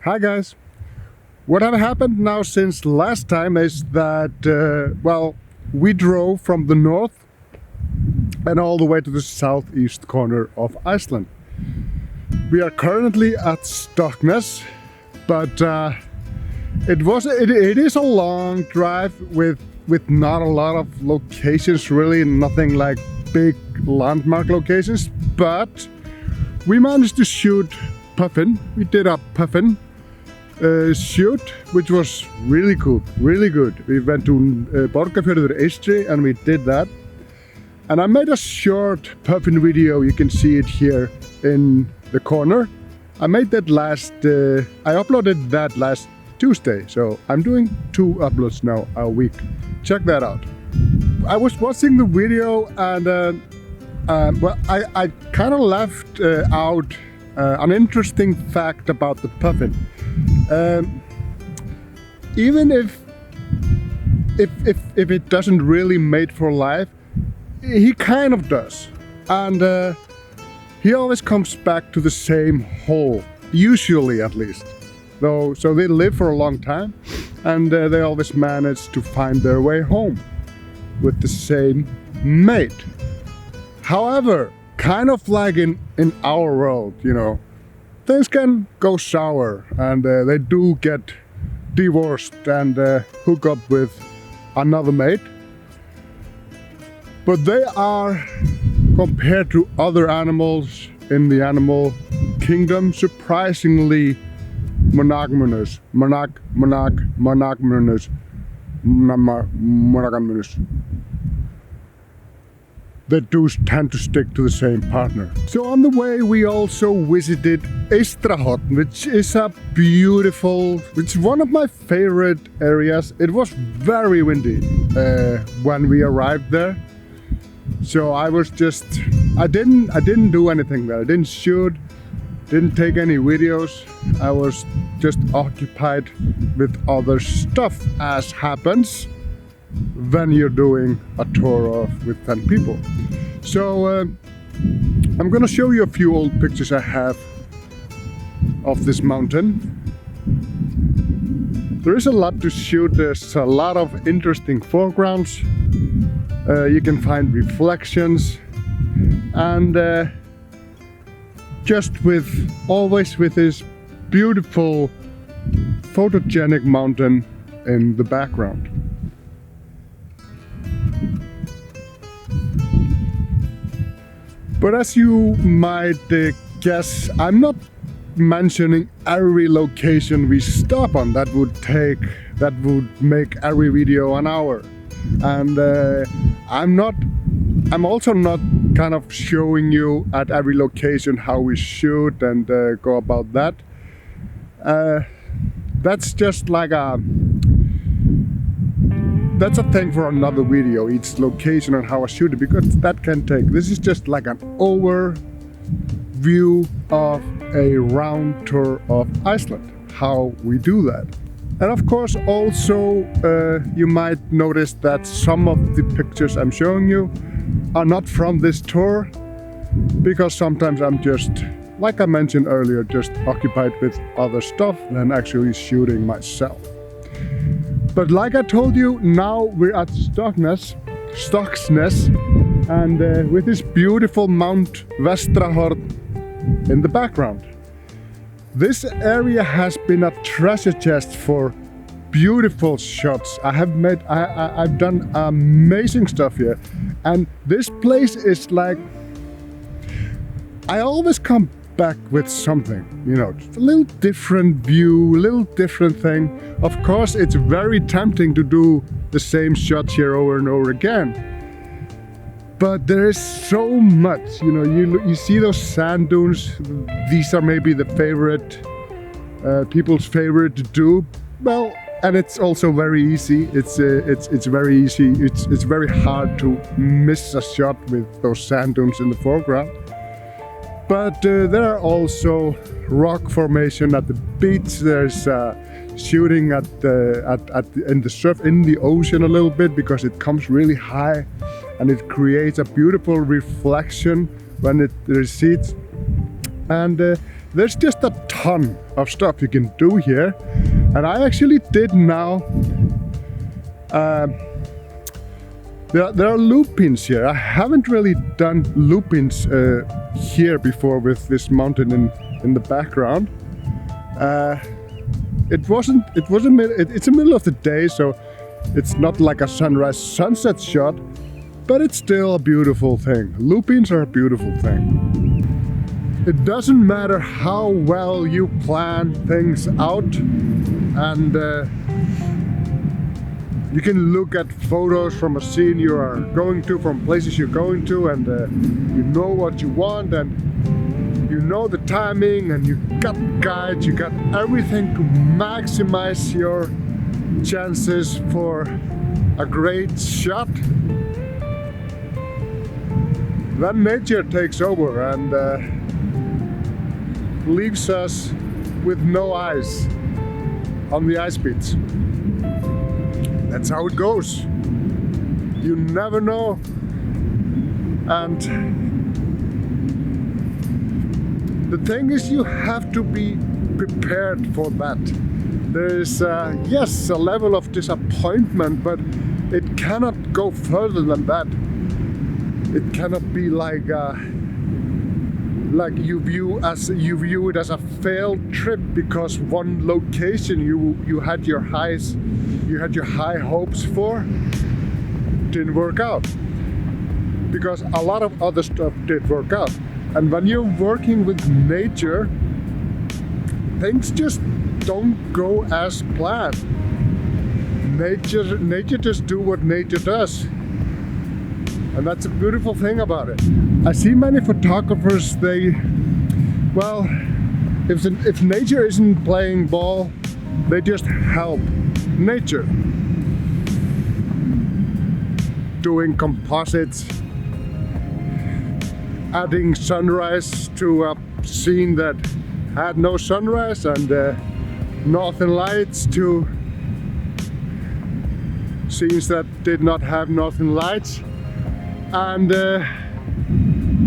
Hi guys! What had happened now since last time is that, we drove from the north and all the way to the southeast corner of Iceland. We are currently at Stoknes, but it is a long drive with not a lot of locations, really nothing like big landmark locations, but we managed to shoot puffin. We did a puffin shoot, which was really cool, really good. We went to Borgarfjörður Eystri and we did that. And I made a short puffin video. You can see it here in the corner. I made that I uploaded that last Tuesday, so I'm doing 2 uploads now a week. Check that out. I was watching the video and I kind of left out an interesting fact about the puffin. Even if it doesn't really mate for life, he kind of does, and he always comes back to the same hole, usually at least. So they live for a long time, and they always manage to find their way home with the same mate. However, kind of like in our world, things can go sour, and they do get divorced and hook up with another mate. But they are, compared to other animals in the animal kingdom, surprisingly monogamous. Monogamous. They do tend to stick to the same partner. So on the way we also visited Eystrahorn, which is one of my favorite areas. It was very windy when we arrived there. So I didn't do anything there. I didn't shoot, didn't take any videos. I was just occupied with other stuff, as happens when you're doing a tour with 10 people. So I'm gonna show you a few old pictures I have of this mountain. There is a lot to shoot. There's a lot of interesting foregrounds. You can find reflections, and always with this beautiful photogenic mountain in the background. But as you might guess, I'm not mentioning every location we stop on. That would make every video an hour. And I'm also not kind of showing you at every location how we shoot and go about that. That's just like that's a thing for another video, each location and how I shoot it, because that can take. This is just like an overview of a round tour of Iceland, how we do that. And of course also you might notice that some of the pictures I'm showing you are not from this tour, because sometimes I'm just, like I mentioned earlier, just occupied with other stuff than actually shooting myself. But like I told you, now we're at Stoknes, and with this beautiful Mount Vestrahorn in the background. This area has been a treasure chest for beautiful shots. I've done amazing stuff here, and this place is like, I always come back with something, just a little different view, a little different thing. Of course, it's very tempting to do the same shots here over and over again, but there is so much. You see those sand dunes. These are maybe the favorite, people's favorite to do. Well, and it's also very easy. It's very easy. It's very hard to miss a shot with those sand dunes in the foreground. But there are also rock formation at the beach. There's shooting in the surf, in the ocean a little bit, because it comes really high and it creates a beautiful reflection when it recedes. And there's just a ton of stuff you can do here, and I actually did now. There are lupins here. I haven't really done lupins here before with this mountain in the background. It's the middle of the day, so it's not like a sunrise sunset shot, but it's still a beautiful thing. Lupins are a beautiful thing. It doesn't matter how well you plan things out, and you can look at photos from a scene you are going to, from places you're going to, and you know what you want, and you know the timing, and you got guides, you got everything to maximize your chances for a great shot. Then nature takes over and leaves us with no eyes on the ice beach. That's how it goes. You never know. And the thing is, you have to be prepared for that. There is, yes, a level of disappointment, but it cannot go further than that. It cannot be like you view it as a failed trip because one location you had your high hopes for didn't work out, because a lot of other stuff did work out. And when you're working with nature, things just don't go as planned. Nature just do what nature does. And that's a beautiful thing about it. I see many photographers, if nature isn't playing ball, they just help nature. Doing composites, adding sunrise to a scene that had no sunrise, and northern lights to scenes that did not have northern lights. And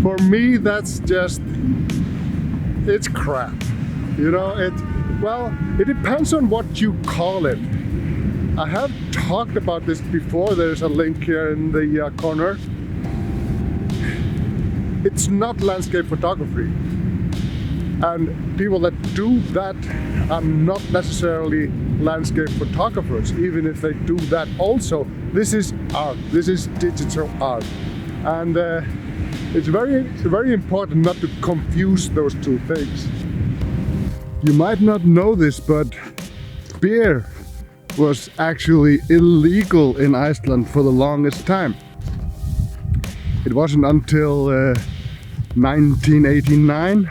for me, that's just, it's crap. You know, it depends on what you call it. I have talked about this before. There's a link here in the corner. It's not landscape photography. And people that do that are not necessarily landscape photographers, even if they do that also. This is art. This is digital art. And it's very important not to confuse those two things. You might not know this, but beer was actually illegal in Iceland for the longest time. It wasn't until 1989,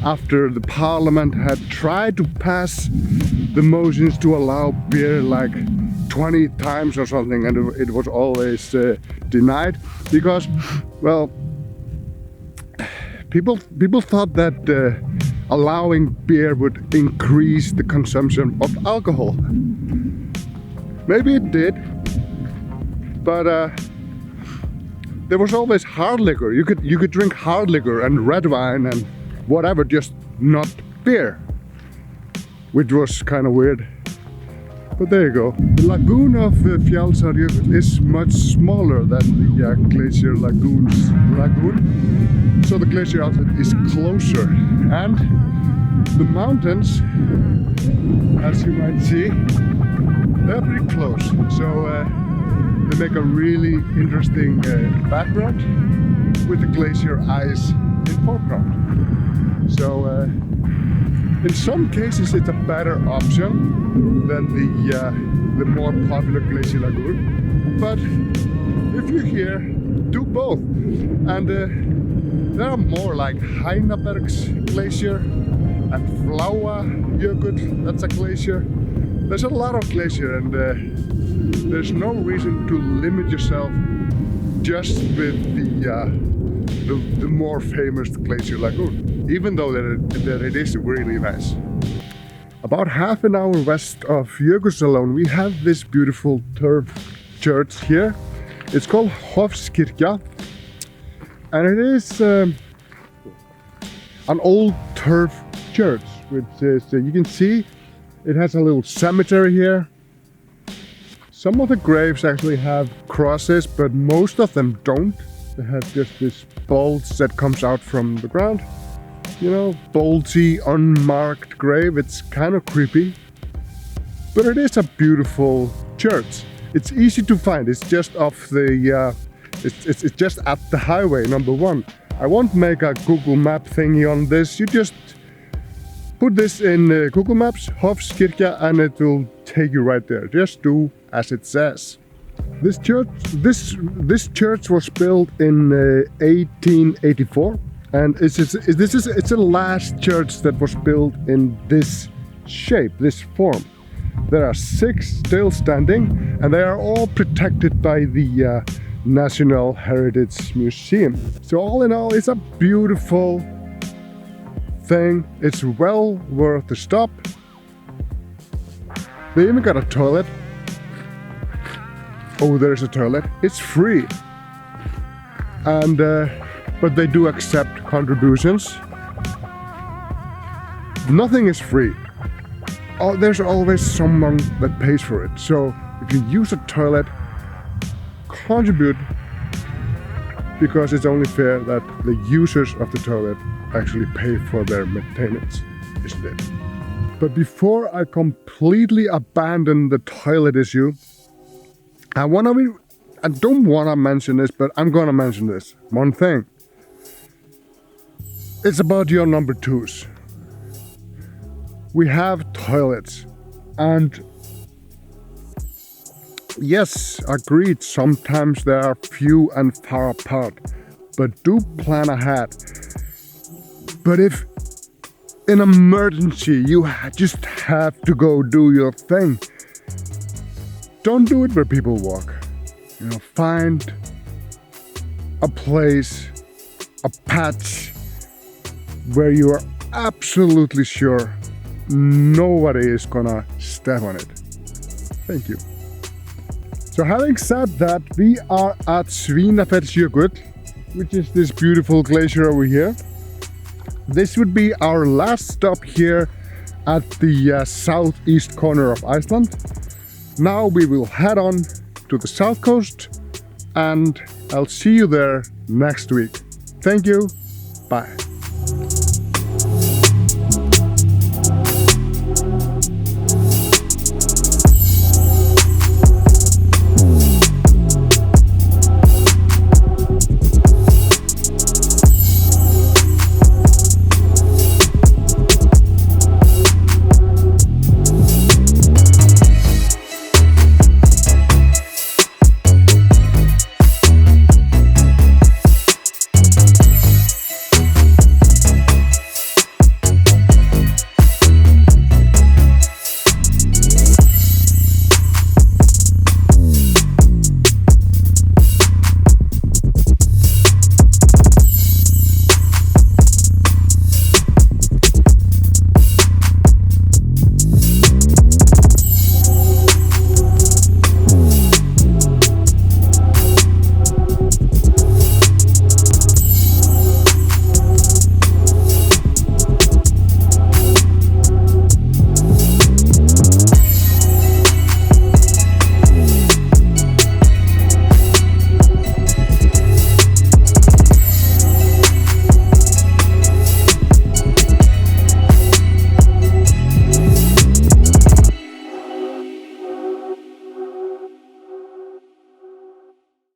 after the parliament had tried to pass the motions to allow beer like 20 times or something, and it was always denied because, well, people thought that allowing beer would increase the consumption of alcohol. Maybe it did, but there was always hard liquor. You could drink hard liquor and red wine and whatever, just not beer, which was kind of weird. But there you go. The lagoon of Eystrahorn is much smaller than the Glacier Lagoon's lagoon. So the glacier outlet is closer. And the mountains, as you might see, they're pretty close. So they make a really interesting background with the glacier ice in foreground. So in some cases it's a better option than the more popular Glacier Lagoon. But if you're here, do both. And there are more like Heinaberg's glacier and Vatnakjökull, that's a glacier. There's a lot of glacier, and there's no reason to limit yourself just with the more famous Glacier Lagoon, even though that it is really nice. About half an hour west of Jökulsárlón, we have this beautiful turf church here. It's called Hofskirkja, and it is an old turf church, which is, you can see, it has a little cemetery here. Some of the graves actually have crosses, but most of them don't. They have just this bulge that comes out from the ground. You know, bulgy, unmarked grave. It's kind of creepy. But it is a beautiful church. It's easy to find. It's just off the, it's just at the highway, number one. I won't make a Google map thingy on this. You just put this in Google Maps, Hofskirkja, and it will take you right there. Just do as it says. This church was built in 1884, and it's the last church that was built in this shape, this form. There are 6 still standing, and they are all protected by the National Heritage Museum. So all in all, it's a beautiful thing. It's well worth the stop. They even got a toilet. Oh, there's a toilet. It's free. And but they do accept contributions. Nothing is free. Oh, there's always someone that pays for it. So if you use a toilet, contribute, because it's only fair that the users of the toilet actually pay for their maintenance, isn't it? But before I completely abandon the toilet issue, I don't want to mention this, but I'm gonna mention this one thing. It's about your number 2s. We have toilets, and yes, agreed, sometimes they are few and far apart, but do plan ahead. But if in emergency you just have to go do your thing, don't do it where people walk. You know, find a place, a patch where you are absolutely sure nobody is gonna step on it. Thank you. So having said that, we are at Vatnakjökull, which is this beautiful glacier over here. This would be our last stop here at the southeast corner of Iceland. Now we will head on to the south coast, and I'll see you there next week. Thank you. Bye.